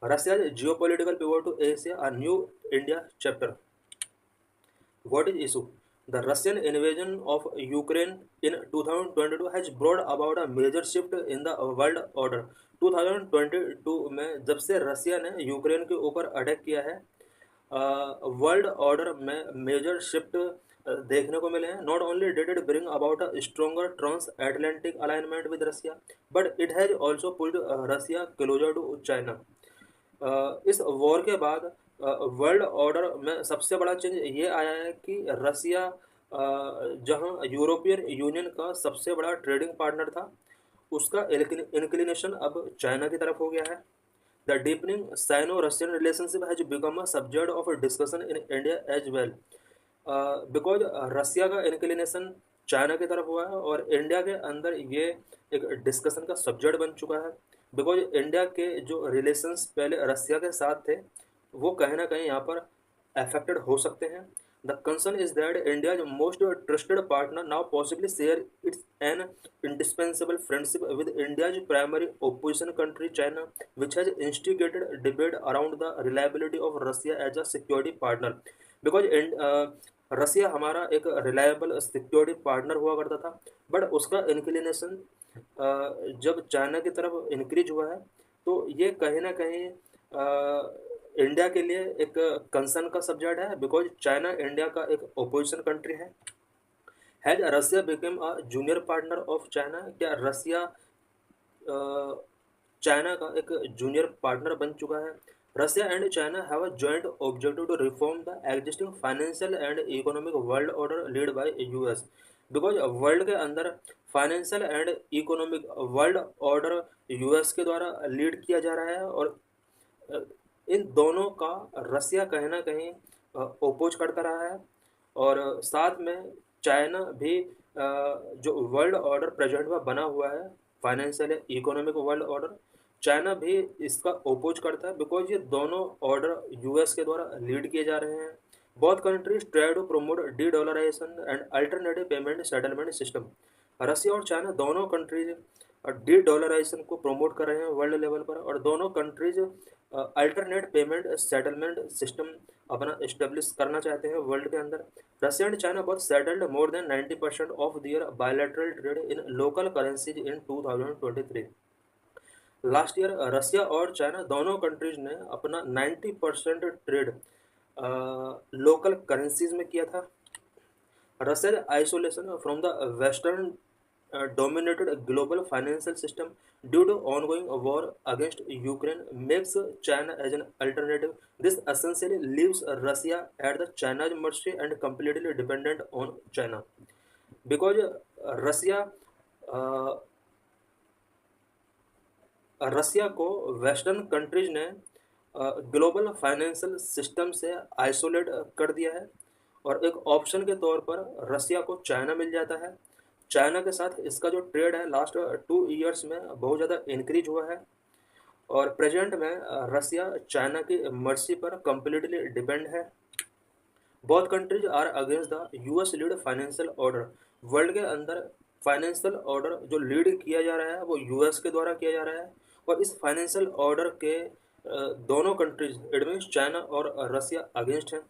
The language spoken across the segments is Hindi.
Russia's geopolitical pivot to Asia, a new India chapter. What is issue? The Russian invasion of Ukraine in 2022 has brought about a major shift in the world order. 2022 में जब से रसिया ने यूक्रेन के ऊपर अटैक किया है, वर्ल्ड ऑर्डर में मेजर शिफ्ट देखने को मिले हैं. Not only did it bring about a stronger trans Atlantic alignment with Russia, but it has also pulled Russia closer to China. इस वॉर के बाद वर्ल्ड ऑर्डर में सबसे बड़ा चेंज ये आया है कि रसिया, जहां यूरोपियन यूनियन का सबसे बड़ा ट्रेडिंग पार्टनर था, उसका इंक्लिनेशन अब चाइना की तरफ हो गया है. The deepening Sino Russian relationship has become a subject of discussion in India as well, because Russia का इंक्लिनेशन चाइना की तरफ हुआ है और इंडिया के अंदर ये एक डिस्कशन का सब्जेक्ट बन चुका है. बिकॉज इंडिया के जो रिलेशंस पहले रसिया के साथ थे, वो कहीं ना कहीं यहाँ पर अफेक्टेड हो सकते हैं. The concern is that India most trusted partner now possibly share it's an indispensable friendship with India's primary opposition country China, which has instigated debate around the reliability of Russia as a security partner. Because रसिया हमारा एक रिलायबल सिक्योरिटी पार्टनर हुआ करता था, बट उसका इंक्लिनेशन जब चाइना की तरफ इंक्रीज हुआ है, तो ये कहीं ना कहीं इंडिया के लिए एक कंसर्न का सब्जेक्ट है. बिकॉज चाइना इंडिया का एक ओपोजिशन कंट्री है. Has Russia become a junior partner of China? क्या रसिया चाइना का एक जूनियर पार्टनर बन चुका है? Russia and China have a joint objective to reform the existing financial and economic world order lead by US. Because world के अंदर financial and economic world order US के द्वारा लीड किया जा रहा है, और अ, इन दोनों का रसिया कहीं ना कहीं ओपोज करता रहा है. और साथ में चाइना भी जो वर्ल्ड ऑर्डर प्रेजेंट में बना हुआ है, financial economic world order, China भी इसका ओपोज करता है. बिकॉज ये दोनों ऑर्डर यूएस के द्वारा लीड किए जा रहे हैं. Both countries try to promote de dollarization and alternative payment settlement system. Russia और चाइना दोनों कंट्रीज डी डॉलराइजेशन को प्रमोट कर रहे हैं वर्ल्ड लेवल पर, और दोनों countries alternate payment settlement system अपना इस्टेब्लिश करना चाहते हैं वर्ल्ड के अंदर. Russia and China both settled more than 90% of their bilateral trade in local currencies in 2023. Last year Russia और चाइना दोनों कंट्रीज ने अपना 90% ट्रेड लोकल करेंसीज में किया था. Russia's isolation from the Western dominated global financial system due to ongoing war against Ukraine makes China as an alternative. This essentially leaves Russia at the China's mercy and completely dependent on China. Because रसिया रसिया को वेस्टर्न कंट्रीज ने ग्लोबल फाइनेंशियल सिस्टम से आइसोलेट कर दिया है, और एक ऑप्शन के तौर पर रसिया को चाइना मिल जाता है. चाइना के साथ इसका जो ट्रेड है लास्ट 2 इयर्स में बहुत ज़्यादा इंक्रीज हुआ है, और प्रेजेंट में रसिया चाइना की मर्सी पर कम्प्लीटली डिपेंड है. Both countries are against the US lead financial order. World के अंदर फाइनेंशियल ऑर्डर जो लीड किया जा रहा है वो यूएस के द्वारा किया जा रहा है, और इस फाइनेंशियल ऑर्डर के दोनों कंट्रीज इट मीन्स चाइना और रसिया अगेंस्ट हैं.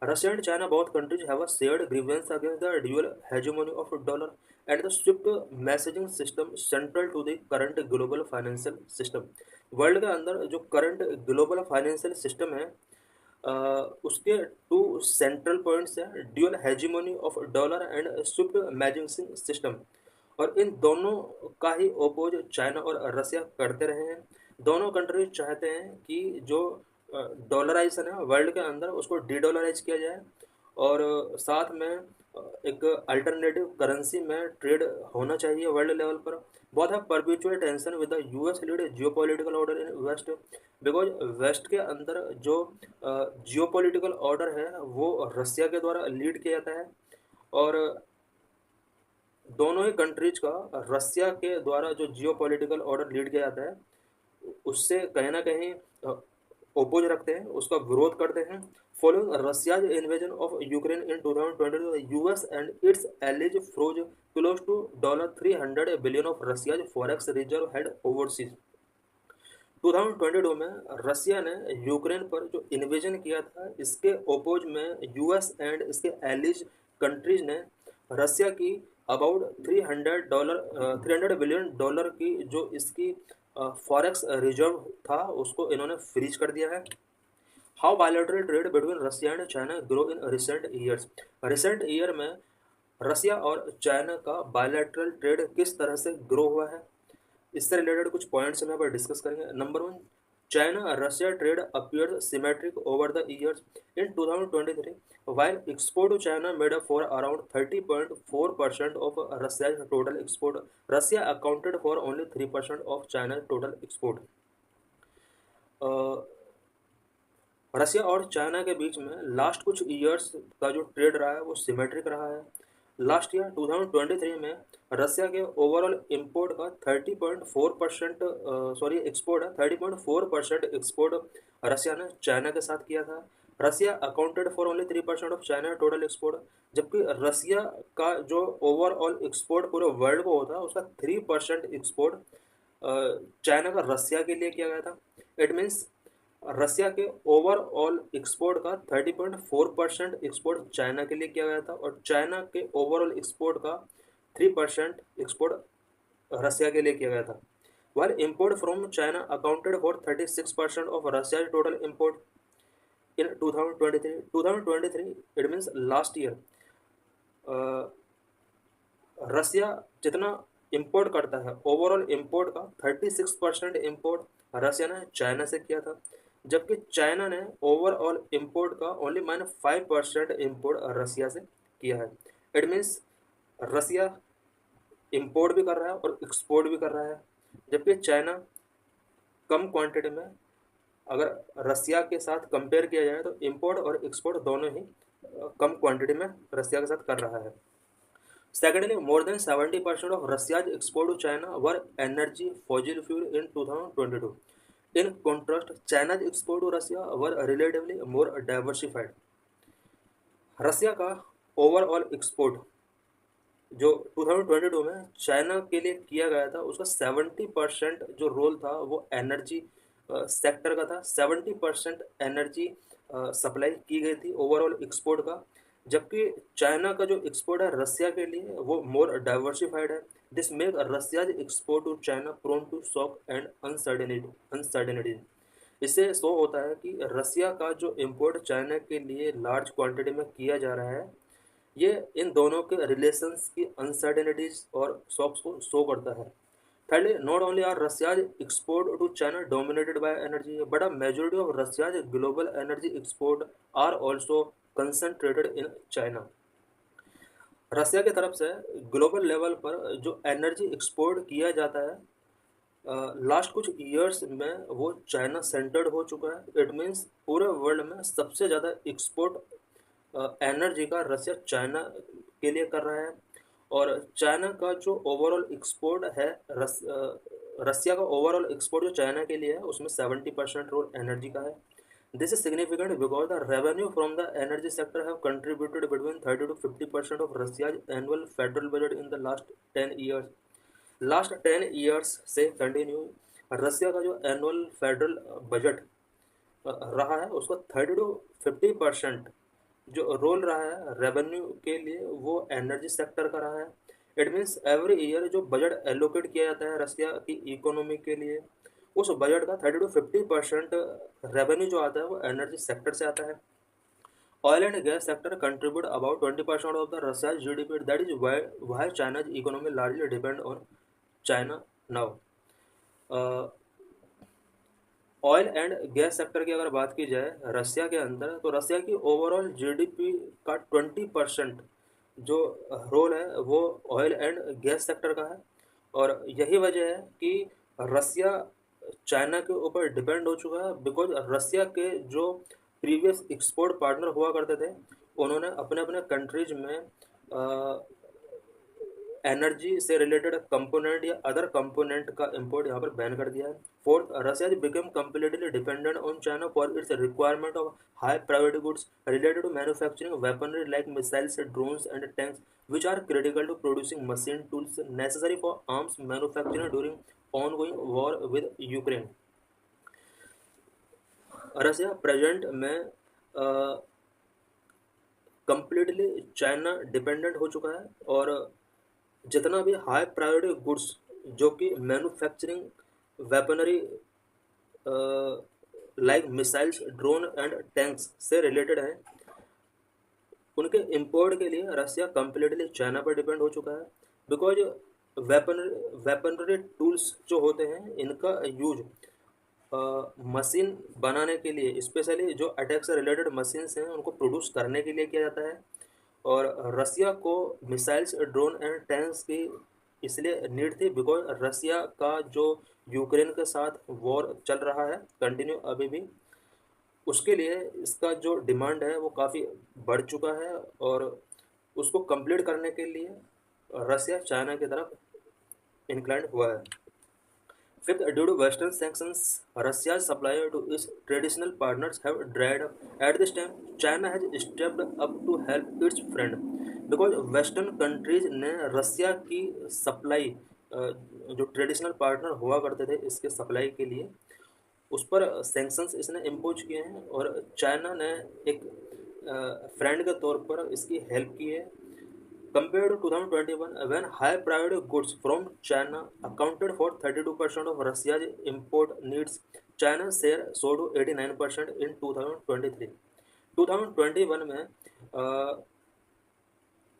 Russia and China both countries have a shared grievance against the dual hegemony of dollar and the swift messaging system central to the current global financial system. वर्ल्ड के अंदर जो करंट ग्लोबल फाइनेंशियल सिस्टम है, उसके टू सेंट्रल पॉइंट्स हैं: dual hegemony of dollar and SWIFT messaging system. और इन दोनों का ही ओपोज चाइना और रसिया करते रहे हैं. दोनों कंट्री चाहते हैं कि जो डॉलराइजेशन है वर्ल्ड के अंदर उसको डी डॉलराइज किया जाए, और साथ में एक अल्टरनेटिव करेंसी में ट्रेड होना चाहिए वर्ल्ड लेवल पर. बहुत है perpetual tension with the US lead geopolitical order in West. Because West के अंदर जो जियोपॉलिटिकल ऑर्डर है वो रसिया के द्वारा लीड किया जाता है, और दोनों ही कंट्रीज का रसिया के द्वारा जो जियोपॉलिटिकल ऑर्डर लीड किया जाता है उससे कहीं ना कहीं ओपोज रखते हैं, उसका विरोध करते हैं. Following Russia's invasion of Ukraine in 2022, US and its allies froze close to $300 billion of Russia's forex reserve held overseas. 2022 में रसिया ने यूक्रेन पर जो इन्वेजन किया था, इसके ओपोज में यूएस एंड इसके एलिज कंट्रीज ने रसिया की अबाउट $300 बिलियन की जो इसकी फॉरेक्स रिजर्व था उसको इन्होंने फ्रीज कर दिया है। How bilateral trade between Russia and China grow in recent years. Recent year में रसिया और चाइना का बायलैटरल ट्रेड किस तरह से ग्रो हुआ है, इससे रिलेटेड कुछ पॉइंट्स हम यहाँ पर डिस्कस करेंगे। Number one, China Russia trade appear symmetric over the years in 2023 while export to China made up for around 30.4% of Russia's total export. Russia accounted for only 3% of China's total export. रसिया और चाइना के बीच में लास्ट कुछ ईयर्स का जो ट्रेड रहा है वो सिमेट्रिक रहा है। लास्ट ईयर 2023 में रसिया के ओवरऑल इंपोर्ट का 30.4% एक्सपोर्ट है, 30.4% एक्सपोर्ट रसिया ने चाइना के साथ किया था। Russia accounted for only 3% of China total export, जबकि रसिया का जो ओवरऑल एक्सपोर्ट पूरे वर्ल्ड को होता है उसका 3% एक्सपोर्ट चाइना का रसिया के लिए किया गया था। इट मीन्स रसिया के ओवरऑल एक्सपोर्ट का 30.4% एक्सपोर्ट चाइना के लिए किया गया था और चाइना के ओवरऑल एक्सपोर्ट का 3% एक्सपोर्ट रसिया के लिए किया गया था। while import from China accounted for 36% of Russia's total import in 2023 it means last year रसिया जितना इंपोर्ट करता है ओवरऑल इंपोर्ट का 36% इंपोर्ट रसिया ने चाइना से किया था, जबकि चाइना ने ओवरऑल इंपोर्ट का ओनली -5% इंपोर्ट रसिया से किया है। इट मीन्स रसिया इंपोर्ट भी कर रहा है और एक्सपोर्ट भी कर रहा है, जबकि चाइना कम क्वांटिटी में, अगर रसिया के साथ कंपेयर किया जाए तो इंपोर्ट और एक्सपोर्ट दोनों ही कम क्वांटिटी में रसिया के साथ कर रहा है। Secondly, more than 70% of Russia's export to China were energy fossil fuel in 2022. In contrast, China's export to Russia were relatively more diversified. रसिया का ओवरऑल एक्सपोर्ट जो 2022 में चाइना के लिए किया गया था उसका 70% जो रोल था वो एनर्जी सेक्टर का था। 70% एनर्जी सप्लाई की गई थी ओवरऑल एक्सपोर्ट का, जबकि चाइना का जो एक्सपोर्ट है रसिया के लिए वो मोर डाइवर्सिफाइड है। This make Russia export to China prone to shock and uncertainty. इससे शो होता है कि रसिया का जो इंपोर्ट चाइना के लिए लार्ज क्वांटिटी में किया जा रहा है ये इन दोनों के रिलेशंस की अनसर्टेनिटीज और शॉक्स को शो करता है। Thirdly, not only are Russia's export to China dominated by energy, but a majority of Russia's global energy export are also concentrated in China. रसिया की तरफ से ग्लोबल लेवल पर जो एनर्जी एक्सपोर्ट किया जाता है लास्ट कुछ ईयर्स में वो चाइना सेंटर्ड हो चुका है। इट मीन्स पूरे वर्ल्ड में सबसे ज़्यादा एक्सपोर्ट एनर्जी का रसिया चाइना के लिए कर रहा है और चाइना का जो ओवरऑल एक्सपोर्ट है रसिया का ओवरऑल एक्सपोर्ट जो चाइना के लिए है उसमें 70% रोल एनर्जी का है। This is significant because the revenue from the energy sector have contributed between 30 to 50% of Russia's annual federal budget in the last 10 years. Last 10 years से कंटिन्यू रसिया का जो एनुअल फेडरल बजट रहा है उसका 30 to 50% जो रोल रहा है रेवेन्यू के लिए वो एनर्जी सेक्टर का रहा है। इट मीन्स एवरी ईयर जो बजट एलोकेट किया जाता है रसिया की इकोनॉमी के लिए उस बजट का 30 to 50% रेवेन्यू जो आता है वो एनर्जी सेक्टर से आता है। Oil and gas sector contribute about 20% of the Russia GDP, that is why China's economy largely depend on China now. Oil and gas sector की अगर बात की जाए रसिया के अंदर तो रसिया की ओवरऑल जीडीपी का 20% जो रोल है वो ऑयल एंड गैस सेक्टर का है और यही वजह है कि रसिया चाइना के ऊपर डिपेंड हो चुका है बिकॉज रसिया के जो प्रीवियस एक्सपोर्ट पार्टनर हुआ करते थे उन्होंने अपने अपने कंट्रीज में एनर्जी से रिलेटेड कंपोनेंट या अदर कंपोनेंट का इंपोर्ट यहाँ पर बैन कर दिया है। Fourth, Russia become completely dependent on China for its requirement of high private goods related to manufacturing weaponry like missiles, drones and tanks which are critical to producing machine tools necessary for arms manufacturing during ongoing war with Ukraine. Russia present में कंप्लीटली चाइना डिपेंडेंट हो चुका है, और जितना भी हाई प्रायोरिटी गुड्स जो कि manufacturing, weaponry like missiles, drone and tanks से रिलेटेड हैं, उनके इंपोर्ट के लिए रसिया कम्प्लीटली चाइना पर डिपेंड हो चुका है। बिकॉज वेपन वेपनरी टूल्स जो होते हैं इनका यूज मशीन बनाने के लिए, स्पेशली जो अटैक से रिलेटेड मशीन्स हैं उनको प्रोड्यूस करने के लिए किया जाता है। और रसिया को मिसाइल्स, ड्रोन एंड टैंक्स की इसलिए नीड थी बिकॉज रसिया का जो यूक्रेन के साथ वॉर चल रहा है कंटिन्यू अभी भी, उसके लिए इसका जो डिमांड है वो काफ़ी बढ़ चुका है, और उसको कंप्लीट करने के लिए रसिया चाइना की तरफ इंक्लाइंड हुआ है। Fifth, due to Western sanctions, Russia's supply to its traditional partners have dried up. At this time, China has stepped up to help its friend. Because Western countries ने रसिया की सप्लाई, जो ट्रेडिशनल पार्टनर हुआ करते थे इसके सप्लाई के लिए, उस पर सैंक्शंस इसने इम्पोज किए हैं, और चाइना ने एक फ्रेंड के तौर पर इसकी हेल्प की है। Compared to 2021, when high priority goods from China accounted for 32% of Russia's import needs, China's share soared to 89% in 2023. 2021 में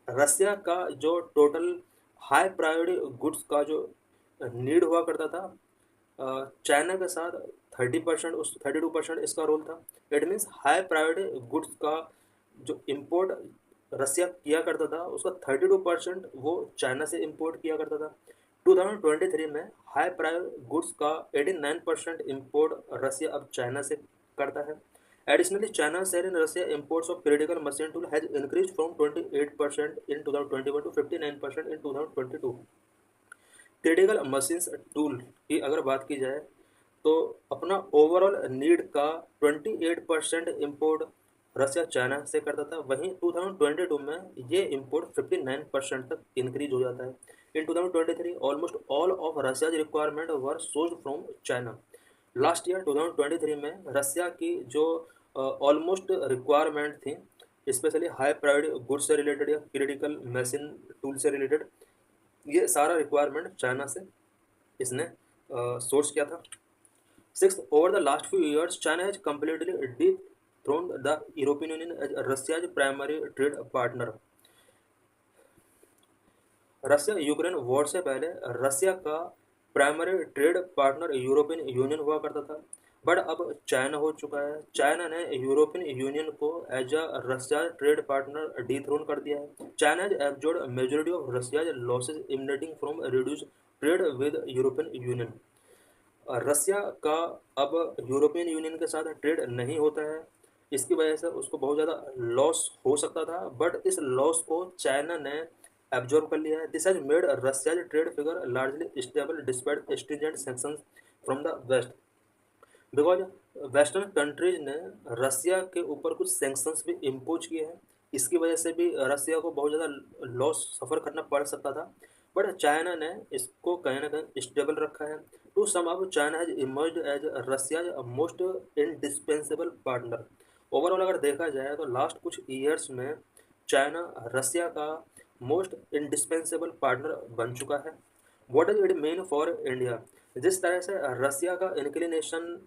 रसिया का जो टोटल हाई प्रायोरिटी गुड्स का जो नीड हुआ करता था, चाइना के साथ 30%, उस 32% इसका रोल था। It means high priority goods का जो इम्पोर्ट रसिया किया करता था उसका 32% वो चाइना से इम्पोर्ट किया करता था। 2023 में हाई प्रायोरिटी गुड्स का 89% इम्पोर्ट रसिया अब चाइना से करता है। Additionally, China's share in Russia imports of critical machine tool has increased from 28% in 2021 to 59% in 2022. Critical machines tool की अगर बात की जाए तो अपना ओवरऑल नीड का 28% इम्पोर्ट रसिया चाइना से करता था, वहीं 2022 में ये इम्पोर्ट 59% तक इंक्रीज हो जाता है। In 2023 almost all of Russia's requirement were sourced from China. Last year 2023 में रसिया की जो ऑलमोस्ट रिक्वायरमेंट थी, स्पेशली हाई प्रायोरिटी गुड्स से रिलेटेड या क्रिटिकल मशीन टूल से रिलेटेड, ये सारा रिक्वायरमेंट चाइना से इसने सोर्स किया था। Six, over the last few years China has completely dethroned the European Union as Russia's primary trade partner. Russia Ukraine war से पहले रसिया का primary trade partner European union हुआ करता था, बट अब चाइना हो चुका है। चाइना ने यूरोपियन यूनियन को as a Russia trade partner dethrone कर दिया है। China has absorbed majority of Russia's losses emanating from reduce trade with European Union. Russia का अब यूरोपियन यूनियन के साथ ट्रेड नहीं होता है, इसकी वजह से उसको बहुत ज़्यादा लॉस हो सकता था, बट इस लॉस को चाइना ने एब्जॉर्ब कर लिया है। This has made Russia's trade figure largely stable despite stringent sanctions from the West. Because western countries ने रसिया के ऊपर कुछ सैंक्शंस भी इम्पोज किए हैं, इसकी वजह से भी रसिया को बहुत ज़्यादा लॉस सफ़र करना पड़ सकता था, बट चाइना ने इसको कहीं ना कहीं स्टेबल रखा है। To sum up, China has emerged as Russia most indispensable partner. Overall अगर देखा जाए तो लास्ट कुछ ईयर्स में चाइना रसिया का मोस्ट इंडिस्पेंसेबल पार्टनर बन चुका है। What is it mean for India? जिस तरह से रसिया का इंक्लिनेशन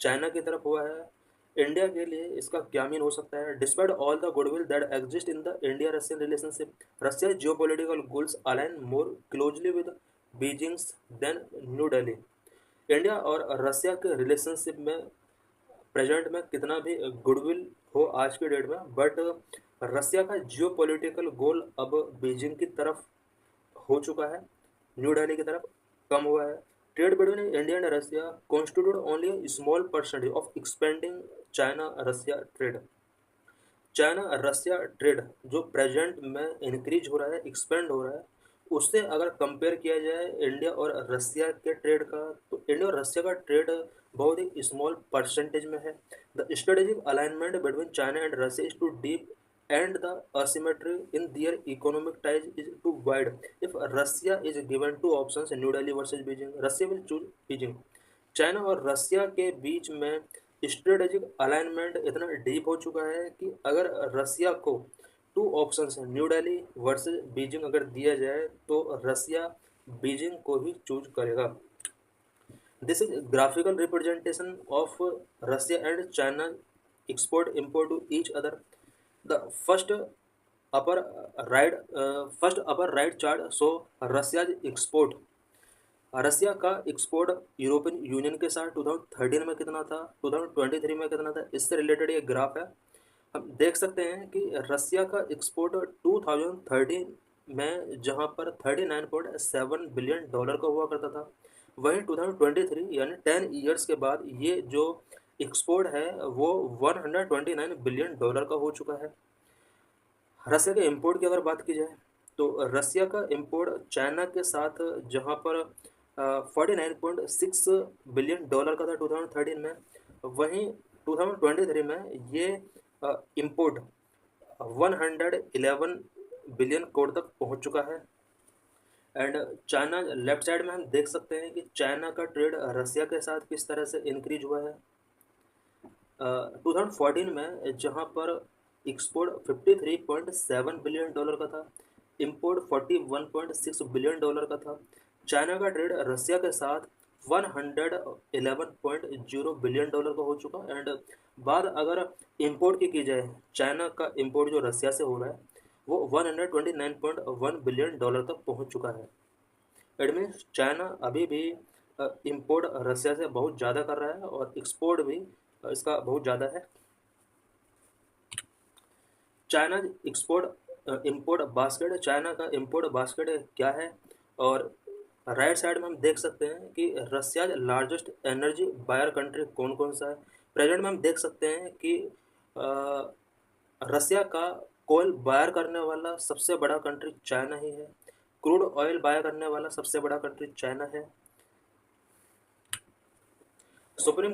चाइना की तरफ हुआ है, इंडिया के लिए इसका क्या मीन हो सकता है? Despite all the goodwill that exist in the India Russian relationship, Russia geopolitical goals align more closely with Beijing's than New Delhi. India और रशिया के रिलेशनशिप में प्रेजेंट में कितना भी गुडविल हो आज के डेट में, बट रसिया का जियोपॉलिटिकल गोल अब बीजिंग की तरफ हो चुका है, न्यू दिल्ली की तरफ कम हुआ है। Trade between India and Russia constitute only a small percentage of expanding China Russia trade. China Russia trade जो प्रेजेंट में इंक्रीज हो रहा है, एक्सपेंड हो रहा है, उससे अगर कंपेयर किया जाए इंडिया और रसिया के ट्रेड का, तो इंडिया और रसिया का ट्रेड बहुत ही स्मॉल परसेंटेज में है। The strategic alignment between China and Russia is too deep and the asymmetry in their economic ties is too wide. If Russia is given two options, New Delhi versus Beijing, Russia will choose Beijing. China और रसिया के बीच में स्ट्रेटेजिक अलाइनमेंट इतना डीप हो चुका है कि अगर रसिया को टू ऑप्शंस हैं, न्यू दिल्ली वर्सेस बीजिंग अगर दिया जाए तो रसिया बीजिंग को ही चूज करेगा। This is graphical representation of Russia and China export import to each other. The upper first upper right chart show Russia's export। रसिया का एक्सपोर्ट यूरोपियन यूनियन के साथ 2013 में कितना था, 2023 में कितना था, इससे रिलेटेड ये ग्राफ है। हम देख सकते हैं कि रसिया का एक्सपोर्ट 2013 में जहां पर 39.7 बिलियन डॉलर का हुआ करता था, वहीं 2023 यानी 10 ईयर्स के बाद ये जो एक्सपोर्ट है वो 129 बिलियन डॉलर का हो चुका है। रसिया के इंपोर्ट की अगर बात की जाए तो रसिया का इंपोर्ट चाइना के साथ जहां पर 49.6 बिलियन डॉलर का था 2013 में, वहीं 2023 में ये इंपोर्ट 111 बिलियन करोड़ तक पहुंच चुका है। एंड चाइना लेफ्ट साइड में हम देख सकते हैं कि चाइना का ट्रेड रसिया के साथ किस तरह से इंक्रीज हुआ है। 2014 में जहां पर एक्सपोर्ट 53.7 बिलियन डॉलर का था, इंपोर्ट 41.6 बिलियन डॉलर का था। चाइना का ट्रेड रसिया के साथ 111.0 बिलियन डॉलर का हो चुका। एंड बात अगर इंपोर्ट की जाए, चाइना का इंपोर्ट जो रसिया से हो रहा है वो 129.1 बिलियन डॉलर तक पहुंच चुका है। इट मीन्स चाइना अभी भी इंपोर्ट रसिया से बहुत ज़्यादा कर रहा है और एक्सपोर्ट भी इसका बहुत ज़्यादा है। China export import basket, China का इंपोर्ट बास्केट क्या है, और राइट साइड में हम देख सकते हैं कि रसिया लार्जेस्ट एनर्जी बायर कंट्री कौन कौन सा है। प्रेजेंट में हम देख सकते हैं कि रसिया का कोयल बायर करने वाला सबसे बड़ा कंट्री चाइना ही है। क्रूड ऑयल बायर करने वाला सबसे बड़ा कंट्री चाइना है। सुप्रीम